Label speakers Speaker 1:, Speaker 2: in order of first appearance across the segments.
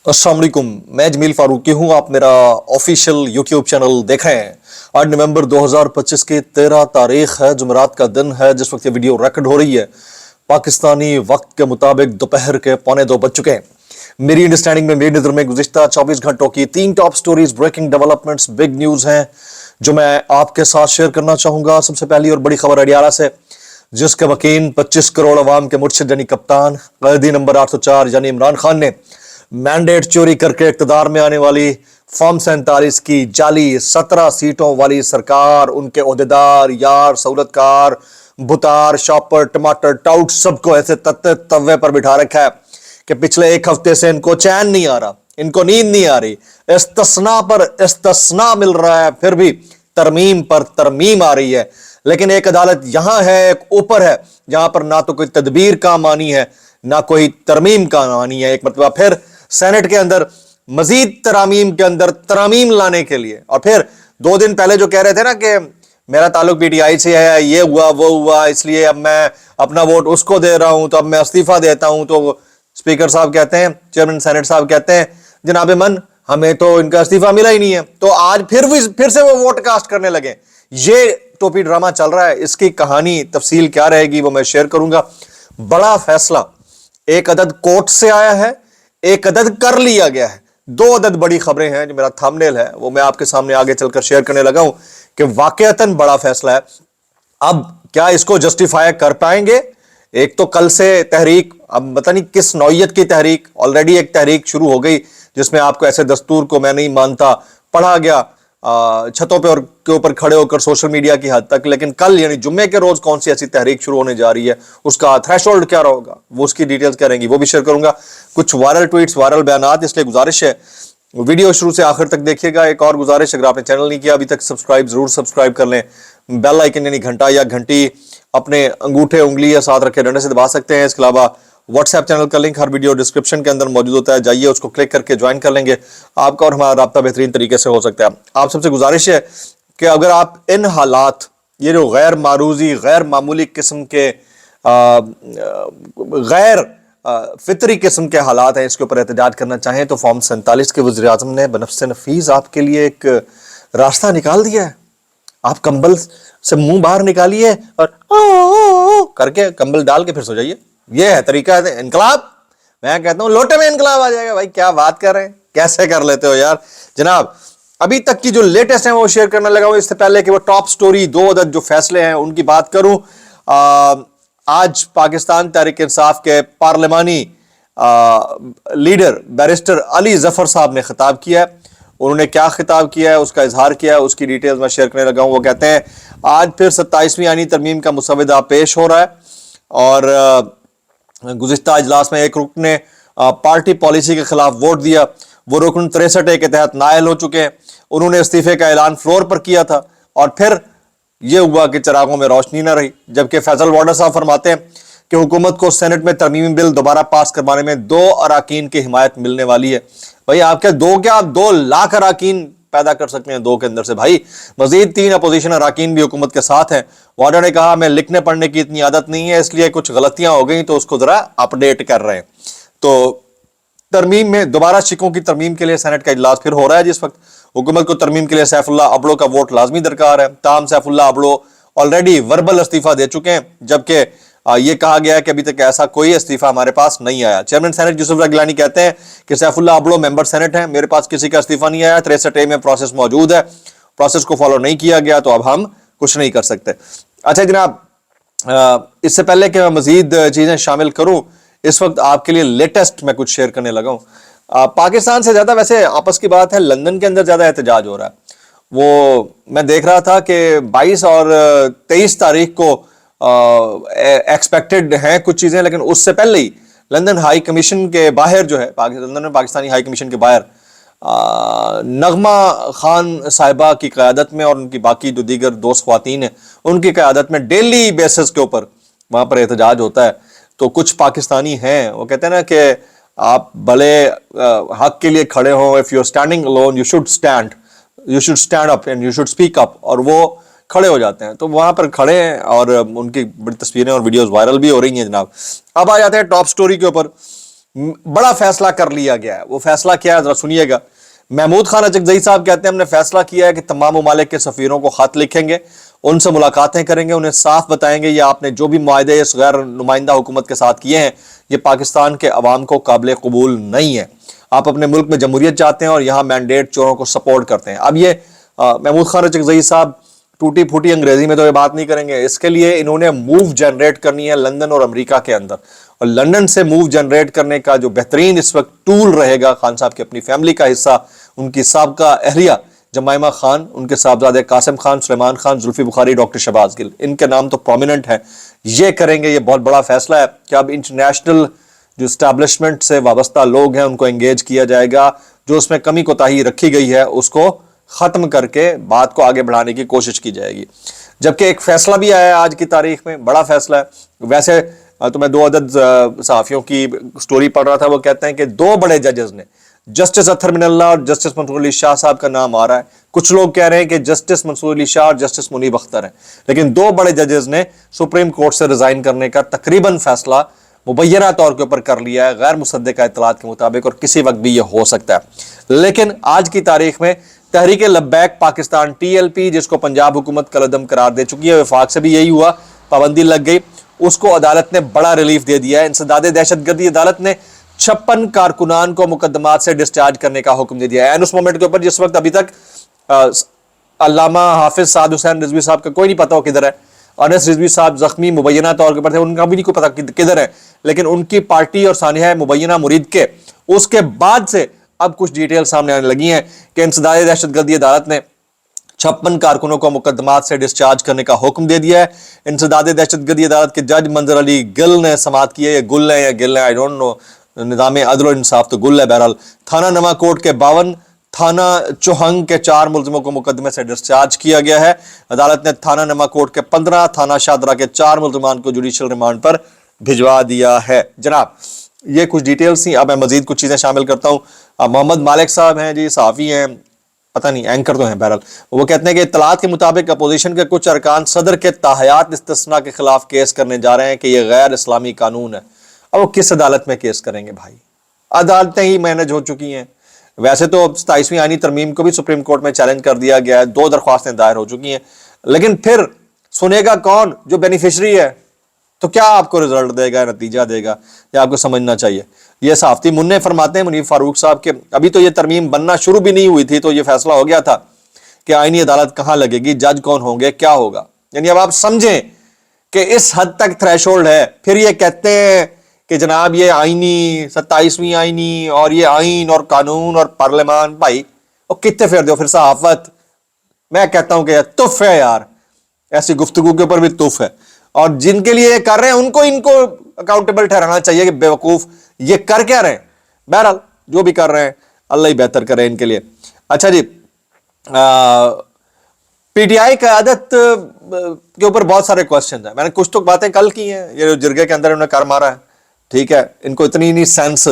Speaker 1: अस्सलाम वालेकुम, मैं जमील फारूकी हूँ। आप मेरा ऑफिशियल यूट्यूब चैनल देख रहे हैं। आज नवंबर 2025 की 13 तारीख है, जुमेरात का दिन है। जिस वक्त ये वीडियो रिकॉर्ड हो रही है पाकिस्तानी वक्त के मुताबिक दोपहर के 1:45 बज चुके हैं। मेरी अंडरस्टैंडिंग में, मेरी नज़र में गुज़िश्ता 24 घंटों की 3 top stories, breaking developments, big news हैं जो मैं आपके साथ शेयर करना चाहूँगा। सबसे पहली और बड़ी खबर अडियाला से, जिसके वकील 25 करोड़ अवाम के मुर्शिद यानी कप्तान कैदी नंबर 804 यानी इमरान खान ने मैंडेट चोरी करके इक़्तिदार में आने वाली फॉर्म 47 की जाली 17 सीटों वाली सरकार, उनके ओहदेदार, यार, सहूलतकार, बुतार, शॉपर, टमाटर, टाउट सबको ऐसे तवे पर बिठा रखा है कि पिछले एक हफ्ते से इनको चैन नहीं आ रहा, इनको नींद नहीं आ रही। इस्तिस्ना पर इस्तिस्ना मिल रहा है, फिर भी तरमीम पर तरमीम आ रही है। लेकिन एक अदालत यहां है, एक ऊपर है, जहां पर ना तो कोई तदबीर काम आनी है, ना कोई तरमीम काम आनी है। एक मतलब फिर सेनेट के अंदर मजीद तरामीम के अंदर तरामीम लाने के लिए, और फिर 2 दिन पहले जो कह रहे थे ना कि मेरा ताल्लुक पीटीआई से है, ये हुआ वो हुआ, इसलिए अब मैं अपना वोट उसको दे रहा हूं, तो अब मैं इस्तीफा देता हूं। तो स्पीकर साहब कहते हैं, चेयरमैन सेनेट साहब कहते हैं, जनाब मन हमें तो इनका इस्तीफा मिला ही नहीं है। तो आज फिर से वो वोट कास्ट करने लगे। ये टोपी ड्रामा चल रहा है। इसकी कहानी तफसील क्या रहेगी वो मैं शेयर करूंगा। बड़ा फैसला एक अदद कोर्ट से आया है, एक अदद कर लिया गया है। 2 अदद बड़ी खबरें हैं जो मेरा थंबनेल है वो मैं आपके सामने आगे चलकर शेयर करने लगा हूं कि वाकईतन बड़ा फैसला है। अब क्या इसको जस्टिफाई कर पाएंगे? एक तो कल से तहरीक, अब पता नहीं किस नौयत की तहरीक, ऑलरेडी एक तहरीक शुरू हो गई जिसमें आपको ऐसे दस्तूर को मैं नहीं मानता पढ़ा गया छतों पे और के ऊपर खड़े होकर सोशल मीडिया की हद तक। लेकिन कल यानी जुम्मे के रोज कौन सी ऐसी तहरीक शुरू होने जा रही है, उसका थ्रेशोल्ड क्या होगा, वो उसकी डिटेल्स क्या रहेंगी, वो भी शेयर करूंगा। कुछ वायरल ट्वीट्स, वायरल बयानात, इसलिए गुजारिश है वीडियो शुरू से आखिर तक देखिएगा। एक और गुजारिश, अगर आपने चैनल नहीं किया अभी तक सब्सक्राइब जरूर सब्सक्राइब कर लें। बेल आइकन यानी घंटा या घंटी अपने अंगूठे उंगली या साथ रखे डंडे से दबा सकते हैं। इसके अलावा व्हाट्सएप चैनल का लिंक हर वीडियो डिस्क्रिप्शन के अंदर मौजूद होता है, जाइए उसको क्लिक करके ज्वाइन कर लेंगे। आपका और हमारा राब्ता बेहतरीन तरीके से हो सकता है। आप सबसे गुजारिश है कि अगर आप इन हालात, ये जो गैर मारूजी, गैर मामूली किस्म के गैर फितरी किस्म के हालात हैं, इसके ऊपर एहतजाज करना चाहें तो फॉर्म 47 के वज़ीर आज़म ने बनफ्स नफीस आपके लिए एक रास्ता निकाल दिया है। आप कंबल से मुंह बाहर निकालिए और ओ करके कंबल डाल के फिर सो जाइए। ये है तरीका है इनकलाब। मैं कहता हूं लोटे में इनकलाब आ जाएगा। भाई क्या बात कर रहे हैं, कैसे कर लेते हो यार। जनाब अभी तक की जो लेटेस्ट है वो शेयर करने लगा हूं। इससे पहले कि वो टॉप स्टोरी 2 अदद जो फैसले हैं उनकी बात करूं, आज पाकिस्तान तहरीक इंसाफ के पार्लिमानी लीडर बैरिस्टर अली जफर साहब ने खिताब किया है। उन्होंने क्या खिताब किया है, उसका इजहार किया है, उसकी डिटेल्स मैं शेयर करने लगा हूं। वो कहते हैं आज फिर 27वीं आईनी तरमीम का मुसवदा पेश हो रहा है और गुज़िश्ता इजलास में एक रुकन ने पार्टी पॉलिसी के खिलाफ वोट दिया। वो रुकन 63A के तहत नायल हो चुके हैं। उन्होंने इस्तीफे का ऐलान फ्लोर पर किया था और फिर यह हुआ कि चिरागों में रोशनी ना रही। जबकि फैसल वार्डर साहब फरमाते हैं कि हुकूमत को सेनेट में तरमीमी बिल दोबारा पास करवाने में 2 अराकीन की हिमायत मिलने वाली है। भाई आपके आप 2 लाख अराकीन पैदा कर सकते हैं 2 के अंदर से। भाई मजीद 3 अपोजिशन अराकीन भी हुकूमत के साथ हैं। वार्डर ने कहा मैं लिखने पढ़ने की इतनी आदत नहीं है, इसलिए कुछ गलतियां हो गई तो उसको जरा अपडेट कर रहे हैं। तो तरमीम में दोबारा शिकों की तरमीम के लिए सेनेट का इजलास फिर हो रहा है। जिस वक्त हुकूमत को तरमीम के लिए सैफुल्लाह अबड़ो का वोट लाजमी दरकार है। ताम सैफुल्लाह अबड़ो ऑलरेडी वर्बल इस्तीफा दे चुके हैं, जबकि ये कहा गया है कि अभी तक ऐसा कोई इस्तीफा हमारे पास नहीं आया। चेयरमैन सेनेट यूसुफ रज़ा गिलानी कहते हैं कि सैफुल्लाह अबड़ो मेंबर सेनेट है, मेरे पास किसी का इस्तीफा नहीं आया। 63A में प्रोसेस मौजूद है, प्रोसेस को फॉलो नहीं किया गया तो अब हम कुछ नहीं कर सकते। अच्छा जनाब, इससे पहले कि मैं मजीद चीजें शामिल करूं, इस वक्त आपके लिए लेटेस्ट मैं कुछ शेयर करने लगा हूं। पाकिस्तान से ज्यादा वैसे आपस की बात है, लंदन के अंदर ज्यादा एहतजाज हो रहा है। वो मैं देख रहा था कि 22 और 23 तारीख को एक्सपेक्टेड हैं कुछ चीजें, लेकिन उससे पहले ही लंदन हाई कमीशन के बाहर जो है, लंदन में पाकिस्तानी हाई कमीशन के बाहर नगमा खान साहिबा की क़यादत में और उनकी बाकी जो दीगर दोस्त ख्वातीन हैं उनकी क़यादत में डेली बेसिस के ऊपर वहाँ पर एहतजाज होता है। तो कुछ पाकिस्तानी हैं वो कहते हैं ना कि आप भले हक के लिए खड़े हो, if you are standing alone you should stand up and you should speak up, और वो खड़े हो जाते हैं। तो वहाँ पर खड़े हैं और उनकी बड़ी तस्वीरें और वीडियोज़ वायरल भी हो रही हैं जनाब। अब आ जाते हैं टॉप स्टोरी के ऊपर। बड़ा फैसला कर लिया गया है। वो फैसला क्या है जरा सुनिएगा। महमूद खान अचकजई साहब कहते हैं हमने फैसला किया है कि तमाम ममालिक के सफीरों को खत लिखेंगे, उनसे मुलाकातें करेंगे, उन्हें साफ बताएंगे ये आपने जो भी मुआहदे इस गैर नुमाइंदा हुकूमत के साथ किए हैं ये पाकिस्तान के अवाम को काबिल कबूल नहीं है। आप अपने मुल्क में जमहूरियत चाहते हैं और यहाँ मैंडेट चोरों को सपोर्ट करते हैं। अब ये महमूद खान अचकजई साहब टूटी फूटी अंग्रेजी में तो ये बात नहीं करेंगे। इसके लिए इन्होंने मूव जनरेट करनी है लंदन और अमेरिका के अंदर, और लंदन से मूव जनरेट करने का जो बेहतरीन इस वक्त टूल रहेगा खान साहब की अपनी फैमिली का हिस्सा, उनकी साबका अहलिया जमाइमा खान, उनके साहबजादे कासिम खान, सुलेमान खान, जुल्फी बुखारी, डॉक्टर शहबाज गिल, इनके नाम तो प्रोमिनेंट है। ये करेंगे, ये बहुत बड़ा फैसला है कि अब इंटरनेशनल जो स्टैब्लिशमेंट से वाबस्ता लोग हैं उनको एंगेज किया जाएगा, जो उसमें कमी कोताही रखी गई है उसको खत्म करके बात को आगे बढ़ाने की कोशिश की जाएगी। जबकि एक फैसला भी आया आज की तारीख में, बड़ा फैसला है। वैसे तो मैं 2 अदद सहाफियों की स्टोरी पढ़ रहा था, वो कहते हैं कि 2 बड़े जजेस ने, जस्टिस अतहर मिनल्ला और जस्टिस मंसूर अली शाह साहब का नाम आ रहा है। कुछ लोग कह रहे हैं कि जस्टिस मंसूर अली शाह और जस्टिस मुनीब अख्तर हैं, लेकिन 2 बड़े जजेस ने सुप्रीम कोर्ट से रिजाइन करने का तकरीबन फैसला मुबैना तौर के ऊपर कर लिया है गैर मुसद्दका इत्तलात के मुताबिक, और किसी वक्त भी ये हो सकता है। लेकिन आज की तारीख में तहरीक लब्बैक पाकिस्तान TLP, जिसको पंजाब हुकूमत कलअदम करार दे चुकी है, वफाक से भी यही हुआ, पाबंदी लग गई, उसको अदालत ने बड़ा रिलीफ दे दिया है। इंसदाद दहशतगर्दी अदालत ने 56 कारकुनान को मुकदमात से डिस्चार्ज करने का हुक्म दे दिया है। उस मोमेंट के ऊपर जिस वक्त अभी तक अल्लामा हाफिज साद हुसैन रिजवी साहब का कोई नहीं पता हो किधर है, अनस रिजवी साहब जख्मी मुबैना तौर के ऊपर थे, उनका भी नहीं कोई पता किधर है, लेकिन उनकी पार्टी और सानिया मुबैना मुरीद के उसके बाद से अब कुछ डिटेल सामने आने लगी हैं कि इंसदाद दहशतगर्दी अदालत ने 56 कारकुनों को मुकदमात से डिस्चार्ज करने का हुक्म दे दिया है। इंसदाद दहशतगर्दी अदालत के जज मंजर अली गिल ने समाअत की है, ये गुल है या गिल है आई डोंट नो, निज़ाम अदल और इंसाफ तो गुल है। बहरहाल थाना नवा कोट के 52, थाना चौहंग के 4 मुलजिमों को मुकदमे से डिस्चार्ज किया गया है। अदालत ने थाना नवा कोट के 15, थाना शादरा के 4 मुलजिमान को जुडिशल रिमांड पर भिजवा दिया है। जनाब ये कुछ डिटेल्स थी, अब मैं मजीद कुछ चीज़ें शामिल करता हूँ। मोहम्मद मालिक साहब हैं जी, सहाफ़ी हैं, पता नहीं एंकर तो हैं, बहरहाल वो कहते हैं कि इत्तलात के मुताबिक अपोजिशन के कुछ अरकान सदर के ताहयात इस्तिस्ना के खिलाफ केस करने जा रहे हैं कि यह गैर इस्लामी कानून है। अब वो किस अदालत में केस करेंगे भाई, अदालतें ही मैनेज हो चुकी हैं। वैसे तो 27वीं आईनी तरमीम को भी सुप्रीम कोर्ट में चैलेंज कर दिया गया है, 2 दरख्वास्तें दायर हो चुकी हैं, लेकिन फिर सुनेगा कौन? जो बेनिफिशरी है। तो क्या आपको रिजल्ट देगा, नतीजा देगा, ये आपको समझना चाहिए। ये साफ्ती मुन्ने फरमाते हैं मुनीफ फारूक साहब के अभी तो ये तरमीम बनना शुरू भी नहीं हुई थी तो ये फैसला हो गया था कि आईनी अदालत कहाँ लगेगी, जज कौन होंगे, क्या होगा। यानी अब आप समझें कि इस हद तक थ्रेशोल्ड है। फिर ये कहते हैं कि जनाब ये आईनी 27वीं आईनी और ये आइन और कानून और पार्लियामान, भाई और कितने फेर दो फिर सहाफत। मैं कहता हूं कि तुफ है यार, ऐसी गुफ्तगू के ऊपर भी तुफ है, और जिनके लिए ये कर रहे हैं उनको इनको अकाउंटेबल ठहराना चाहिए कि बेवकूफ ये कर क्या रहे हैं। बहरहाल जो भी कर रहे हैं अल्लाह ही बेहतर करे इनके लिए। अच्छा जी, PTI क़यादत के ऊपर बहुत सारे क्वेश्चन हैं। मैंने कुछ तो बातें कल की हैं, ये जो जिरगे के अंदर उन्होंने कर मारा है, ठीक है, इनको इतनी नहीं सेंस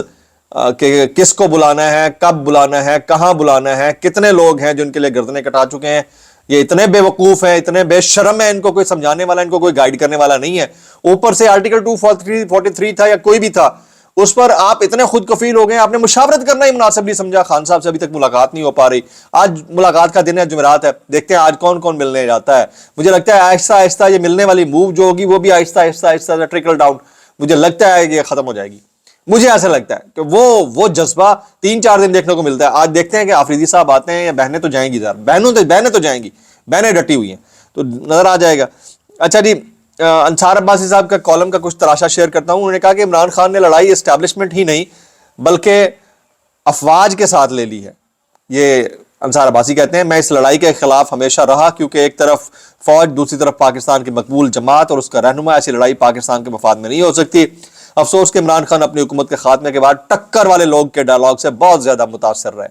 Speaker 1: कि किसको बुलाना है, कब बुलाना है, कहां बुलाना है, कितने लोग हैं जो इनके लिए गर्दनें कटा चुके हैं। ये इतने बेवकूफ हैं, इतने बेशर्म है, इनको कोई समझाने वाला, इनको कोई गाइड करने वाला नहीं है। ऊपर से आर्टिकल 243 था या कोई भी था, उस पर आप इतने खुद कफील हो गए, आपने मुशावरत करना ही मुनासिब नहीं समझा। खान साहब से अभी तक मुलाकात नहीं हो पा रही। आज मुलाकात का दिन है, जुमेरात है, देखते हैं आज कौन कौन मिलने जाता है। मुझे लगता है आहिस्ता आहिस्ता ये मिलने वाली मूव जो होगी वो भी आहिस्ता आहिस्ता आहिस्ता ट्रिकल डाउन, मुझे लगता है ये खत्म हो जाएगी। मुझे ऐसा लगता है कि वो जज्बा 3-4 दिन देखने को मिलता है। आज देखते हैं कि आफरीदी साहब आते हैं या बहनें तो जाएंगी, बहनें तो जाएंगी, बहनें डटी हुई हैं तो नजर आ जाएगा। अच्छा जी, अंसार अब्बासी साहब का कॉलम का कुछ तराशा शेयर करता हूं। उन्होंने कहा कि इमरान खान ने लड़ाई एस्टैब्लिशमेंट ही नहीं बल्कि अफवाज के साथ ले ली है। ये अंसार अब्बासी कहते हैं मैं इस लड़ाई के खिलाफ हमेशा रहा, क्योंकि एक तरफ फौज, दूसरी तरफ पाकिस्तान की मकबूल जमात और उसका रहनुमा, ऐसी लड़ाई पाकिस्तान के मफाद में नहीं हो सकती। अफसोस कि इमरान खान अपनी हुकूमत के खात्मे के बाद टक्कर वाले लोग के डायलॉग से बहुत ज्यादा मुतासर रहे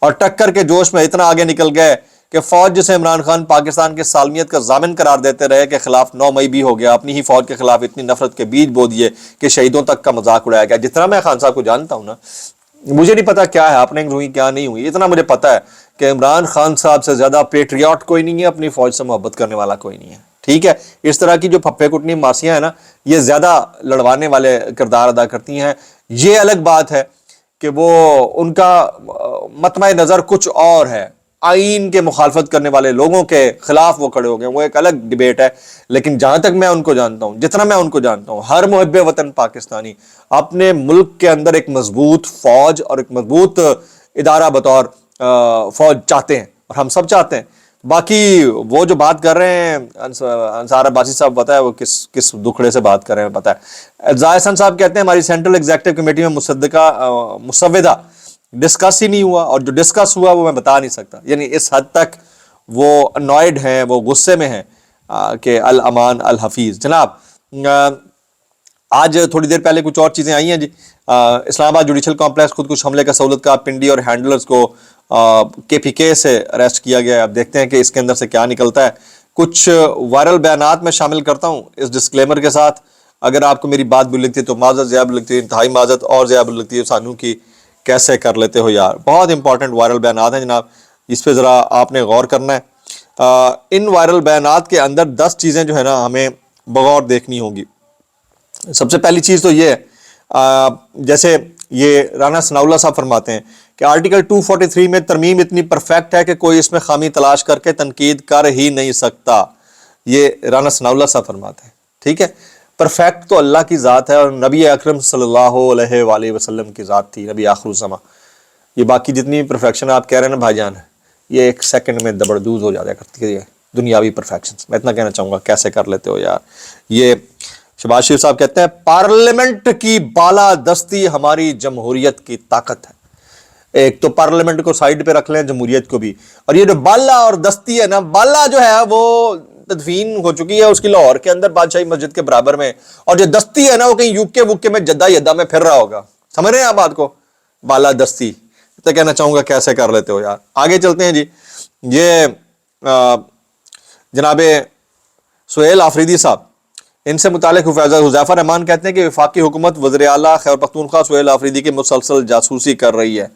Speaker 1: और टक्कर के जोश में इतना आगे निकल गए कि फौज जिसे इमरान खान पाकिस्तान के सालमियत का जामिन करार देते रहे के खिलाफ 9 मई भी हो गया। अपनी ही फौज के खिलाफ इतनी नफरत के बीज बो दिए कि शहीदों तक का मजाक उड़ाया गया। जितना मैं खान साहब को जानता हूं ना, मुझे नहीं पता क्या है हैपनिंग हुई क्या नहीं हुई, इतना मुझे पता है कि इमरान खान साहब से ज्यादा पेट्रियाट कोई नहीं है, अपनी फौज से मोहब्बत करने वाला कोई नहीं है। ٹھیک ہے. اس طرح کی جو پھپھے کٹنی ماسیاں ہیں نا یہ زیادہ لڑوانے والے کردار ادا کرتی ہیں. یہ الگ بات ہے کہ وہ ان کا مطمع نظر کچھ اور ہے, آئین کے مخالفت کرنے والے لوگوں کے خلاف وہ کھڑے ہو گئے, وہ ایک الگ ڈیبیٹ ہے. لیکن جہاں تک میں ان کو جانتا ہوں, جتنا میں ان کو جانتا ہوں, ہر محب وطن پاکستانی اپنے ملک کے اندر ایک مضبوط فوج اور ایک مضبوط ادارہ بطور فوج چاہتے ہیں, اور ہم سب چاہتے ہیں. باقی وہ جو بات کر رہے ہیں انصار عباسی صاحب, پتہ ہے وہ کس دکھڑے سے بات کر رہے ہیں, پتہ ہے. ضیاء احسن صاحب کہتے ہیں ہماری سینٹرل ایگزیکٹو کمیٹی میں مسودہ ڈسکس ہی نہیں ہوا, اور جو ڈسکس ہوا وہ میں بتا نہیں سکتا. یعنی اس حد تک وہ انوائڈ ہیں, وہ غصے میں ہیں کہ الامان الحفیظ. جناب آج تھوڑی دیر پہلے کچھ اور چیزیں آئی ہیں جی. اسلام آباد جوڈیشل کمپلیکس خود کش حملے کا سہولت کا پنڈی اور ہینڈلرز کو کے پی کے سے اریسٹ کیا گیا ہے. اب دیکھتے ہیں کہ اس کے اندر سے کیا نکلتا ہے. کچھ وائرل بیانات میں شامل کرتا ہوں اس ڈسکلیمر کے ساتھ. اگر آپ کو میری بات بھی لگتی ہے تو معذرت, زیادہ بھی لگتی ہے انتہائی معذرت, اور زیادہ بھی لگتی ہے سانو کی کیسے کر لیتے ہو یار. بہت امپورٹنٹ وائرل بیانات ہیں جناب, اس پہ ذرا آپ نے غور کرنا ہے. ان وائرل بیانات کے اندر 10 چیزیں جو ہے نا ہمیں بغور دیکھنی ہوگی. سب سے پہلی چیز تو یہ ہے, جیسے یہ رانا ثناء اللہ صاحب فرماتے ہیں کہ آرٹیکل 243 میں ترمیم اتنی پرفیکٹ ہے کہ کوئی اس میں خامی تلاش کر کے تنقید کر ہی نہیں سکتا. یہ رانا ثناء اللہ صاحب فرماتے ہیں. ٹھیک ہے, پرفیکٹ تو اللہ کی ذات ہے, اور نبی اکرم صلی اللہ علیہ وآلہ وسلم کی ذات تھی, نبی آخر الزماں. یہ باقی جتنی پرفیکشن آپ کہہ رہے ہیں نا بھائی جان, یہ ایک سیکنڈ میں دبردوز ہو جاتا کرتی ہے دنیاوی پرفیکشن. میں اتنا کہنا چاہوں گا کیسے کر لیتے ہو یار. یہ شہباز شریف صاحب کہتے ہیں پارلیمنٹ کی بالادستی ہماری جمہوریت کی طاقت ہے. ایک تو پارلیمنٹ کو سائیڈ پہ رکھ لیں, جمہوریت کو بھی. اور یہ جو بالا اور دستی ہے نا, بالا جو ہے وہ تدفین ہو چکی ہے اس کی لاہور کے اندر بادشاہی مسجد کے برابر میں, اور جو دستی ہے نا وہ کہیں یوکے ووکے میں جدہ یدہ میں پھر رہا ہوگا. سمجھ رہے ہیں آپ بات کو, بالا دستی. تو کہنا چاہوں گا کیسے کر لیتے ہو یار. آگے چلتے ہیں جی. یہ جناب سہیل آفریدی صاحب, ان سے متعلق حذیفہ رحمان کہتے ہیں کہ وفاقی حکومت وزیر اعلیٰ خیبر پختونخوا سہیل آفریدی کی مسلسل جاسوسی کر رہی ہے.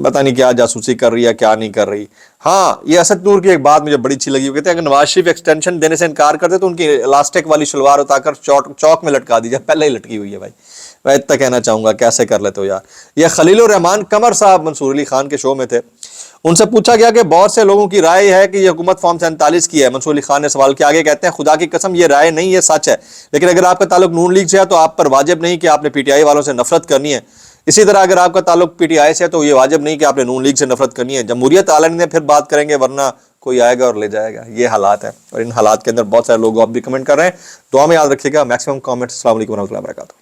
Speaker 1: پتہ نہیں کیا جاسوسی کر رہی ہے, کیا نہیں کر رہی. ہاں, یہ اسد نور کی ایک بات مجھے بڑی اچھی لگی. وہ کہتے ہیں کہ نواز شریف ایکسٹینشن دینے سے انکار کرتے تو ان کی الاسٹک والی شلوار اتار کر چوک میں لٹکا دی جائے. پہلے ہی لٹکی ہوئی ہے بھائی. میں اتنا کہنا چاہوں گا کیسے کر لیتے ہو یار. یہ خلیل الرحمان قمر صاحب منصور علی خان کے شو میں تھے. ان سے پوچھا گیا کہ بہت سے لوگوں کی رائے ہے کہ یہ حکومت فارم 47 کی ہے. منصور علی خان نے سوال کیا, آگے کہتے ہیں خدا کی قسم یہ رائے نہیں, یہ سچ ہے. لیکن اگر آپ کا تعلق نون لیگ سے ہے تو آپ پر واجب نہیں کہ آپ نے پی ٹی آئی والوں سے نفرت کرنی ہے. اسی طرح اگر آپ کا تعلق پی ٹی آئی سے ہے تو یہ واجب نہیں کہ آپ نے نون لیگ سے نفرت کرنی ہے. جمہوریت عالم نے پھر بات کریں گے, ورنہ کوئی آئے گا اور لے جائے گا. یہ حالات ہیں, اور ان حالات کے اندر بہت سارے لوگ آپ بھی کمنٹ کر رہے ہیں. دعا میں یاد رکھیے گا. Maximum comment. السلام علیکم ورحمۃ اللہ وبرکاتہ.